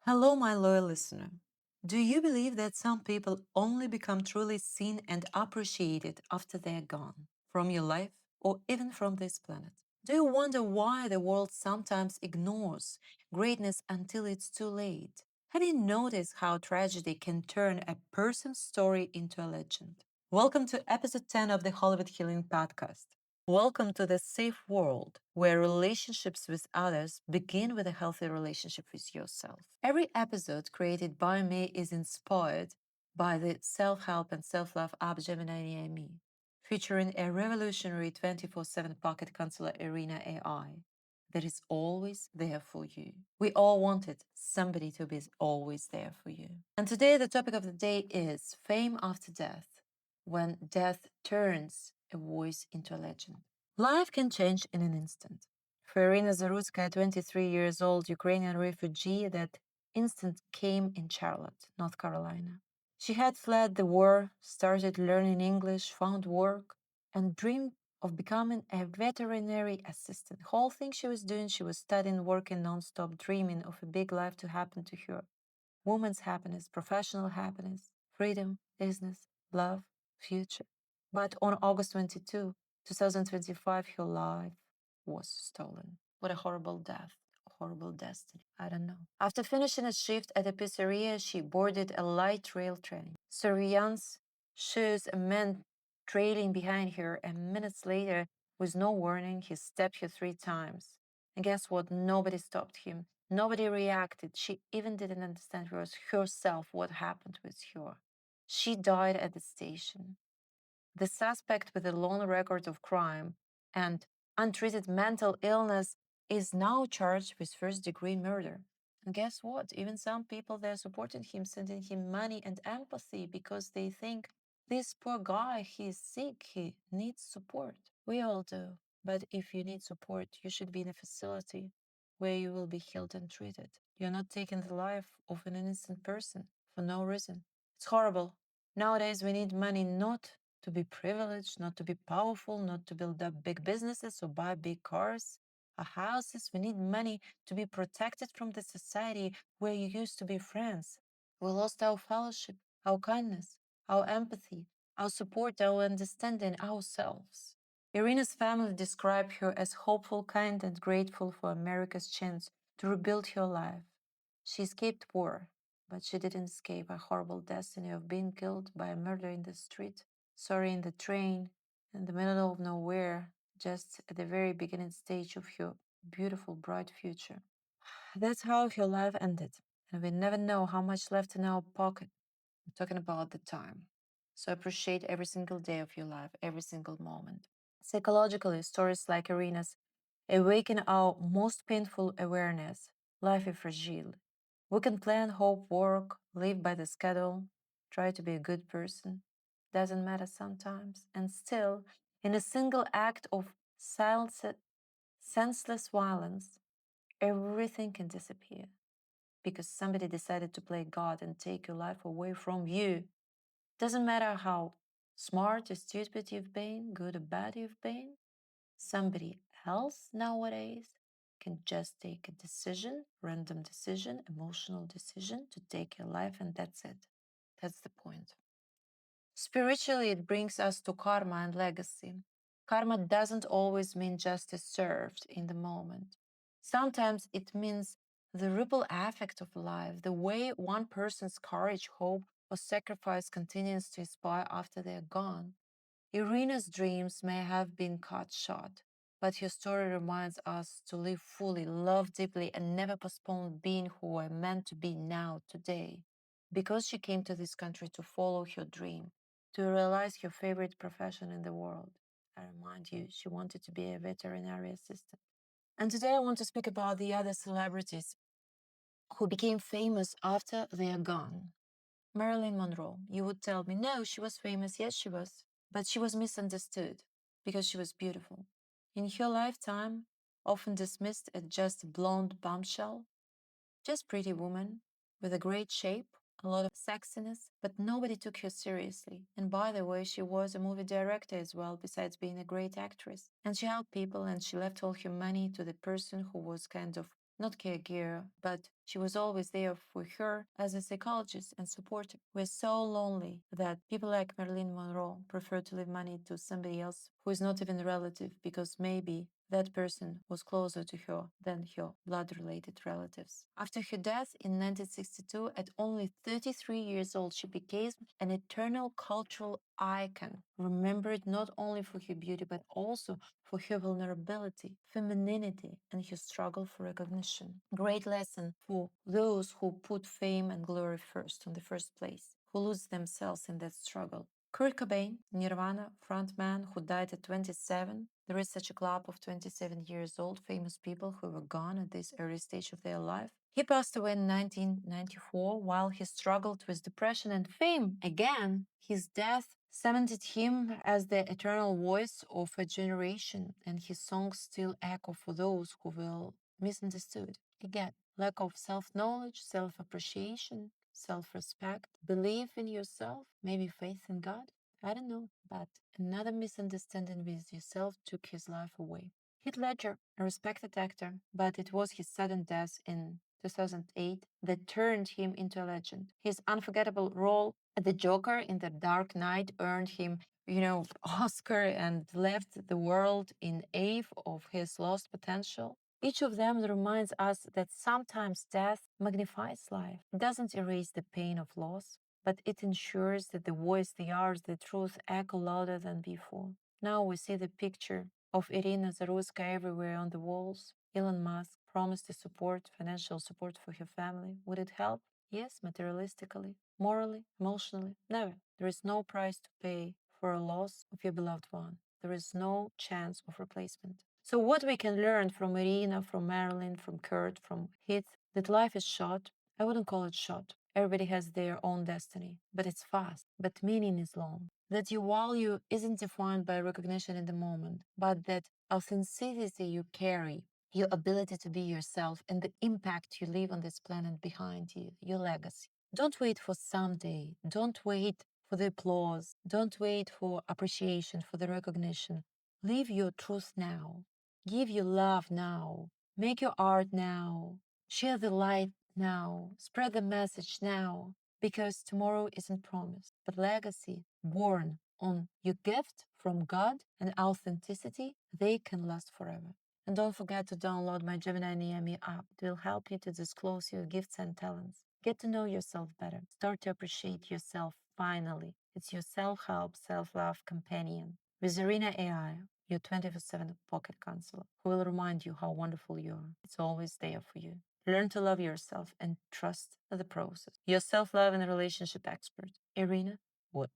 Hello, my loyal listener. Do you believe that some people only become truly seen and appreciated after they're gone from your life or even from this planet? Do you wonder why the world sometimes ignores greatness until it's too late? Have you noticed how tragedy can turn a person's story into a legend? Welcome to episode 10 of the Hollywood Healing Podcast. Welcome to the safe world where relationships with others begin with a healthy relationship with yourself. Every episode created by me is inspired by the self-help and self-love app Gemini Me, featuring a revolutionary 24/7 pocket counselor Iryna AI that is always there for you. We all wanted somebody to be always there for you. And today the topic of the day is fame after death, when death turns a voice into a legend. Life can change in an instant. For Iryna Zarutska, a 23 years old Ukrainian refugee, that instant came in Charlotte, North Carolina. She had fled the war, started learning English, found work, and dreamed of becoming a veterinary assistant. The whole thing she was doing, she was studying, working nonstop, dreaming of a big life to happen to her. Woman's happiness, professional happiness, freedom, business, love, future. But on August 22, 2025, her life was stolen. What a horrible death, a horrible destiny. I don't know. After finishing a shift at a pizzeria, she boarded a light rail train. Surveillance shows a man trailing behind her, and minutes later, with no warning, he stabbed her 3 times. And guess what? Nobody stopped him. Nobody reacted. She even didn't understand herself what happened with her. She died at the station. The suspect with a long record of crime and untreated mental illness is now charged with first-degree murder. And guess what? Even some people, they're supporting him, sending him money and empathy because they think this poor guy, he's sick, he needs support. We all do. But if you need support, you should be in a facility where you will be healed and treated. You're not taking the life of an innocent person for no reason. It's horrible. Nowadays, we need money not to be privileged, not to be powerful, not to build up big businesses or buy big cars or houses. We need money to be protected from the society where you used to be friends. We lost our fellowship, our kindness, our empathy, our support, our understanding ourselves. Iryna's family described her as hopeful, kind, and grateful for America's chance to rebuild her life. She escaped war, but she didn't escape a horrible destiny of being killed by a murder in the street. Sorry, in the train, in the middle of nowhere, just at the very beginning stage of her beautiful, bright future. That's how her life ended, and we never know how much left in our pocket. I'm talking about the time. So appreciate every single day of your life, every single moment. Psychologically, stories like Iryna's awaken our most painful awareness. Life is fragile. We can plan, hope, work, live by the schedule, try to be a good person. Doesn't matter sometimes. And still, in a single act of senseless violence, everything can disappear because somebody decided to play God and take your life away from you. Doesn't matter how smart or stupid you've been, good or bad you've been, somebody else nowadays can just take a decision, random decision, emotional decision to take your life, and that's it. That's the point. Spiritually, it brings us to karma and legacy. Karma doesn't always mean justice served in the moment. Sometimes it means the ripple effect of life, the way one person's courage, hope, or sacrifice continues to inspire after they're gone. Iryna's dreams may have been cut short, but her story reminds us to live fully, love deeply, and never postpone being who we're meant to be now, today. Because she came to this country to follow her dream, to realize her favorite profession in the world. I remind you, she wanted to be a veterinary assistant. And today I want to speak about the other celebrities who became famous after they are gone. Marilyn Monroe. You would tell me, no, she was famous. Yes, she was. But she was misunderstood because she was beautiful. In her lifetime, often dismissed as just a blonde bombshell, just pretty woman with a great shape, a lot of sexiness, but nobody took her seriously. And by the way, she was a movie director as well, besides being a great actress. And she helped people and she left all her money to the person who was kind of not caregiver, but She was always there for her as a psychologist and supporter. We're so lonely that people like Marilyn Monroe prefer to leave money to somebody else who is not even a relative because maybe that person was closer to her than her blood-related relatives. After her death in 1962, at only 33 years old, she became an eternal cultural icon, remembered not only for her beauty but also for her vulnerability, femininity, and her struggle for recognition. Great lesson for those who put fame and glory first in the first place, who lose themselves in that struggle. Kurt Cobain, Nirvana frontman who died at 27. There is such a club of 27 years old famous people who were gone at this early stage of their life. He passed away in 1994 while he struggled with depression and fame again. His death cemented him as the eternal voice of a generation, and his songs still echo for those who will misunderstood. Again, lack of self-knowledge, self-appreciation, self-respect, belief in yourself, maybe faith in God. I don't know, but another misunderstanding with yourself took his life away. Heath Ledger, a respected actor, but it was his sudden death in 2008 that turned him into a legend. His unforgettable role as the Joker in The Dark Knight earned him, Oscar and left the world in awe of his lost potential. Each of them reminds us that sometimes death magnifies life. It doesn't erase the pain of loss, but it ensures that the voice, the art, the truth echo louder than before. Now we see the picture of Iryna Zarutska everywhere on the walls. Elon Musk promised to support, financial support for her family. Would it help? Yes, materialistically, morally, emotionally. Never. There is no price to pay for a loss of your beloved one. There is no chance of replacement. So what we can learn from Iryna, from Marilyn, from Kurt, from Heath, that life is short. I wouldn't call it short. Everybody has their own destiny, but it's fast, but meaning is long. That your value isn't defined by recognition in the moment, but that authenticity you carry, your ability to be yourself, and the impact you leave on this planet behind you, your legacy. Don't wait for someday. Don't wait for the applause. Don't wait for appreciation, for the recognition. Live your truth now. Give your love now. Make your art now. Share the light now. Spread the message now. Because tomorrow isn't promised, but legacy born on your gift from God and authenticity, they can last forever. And don't forget to download my Gemini Niemi app. It will help you to disclose your gifts and talents. Get to know yourself better. Start to appreciate yourself finally. It's your self-help, self-love companion. With Iryna AI, your 24/7 pocket counselor, who will remind you how wonderful you are. It's always there for you. Learn to love yourself and trust the process. Your self-love and relationship expert, Iryna Wood.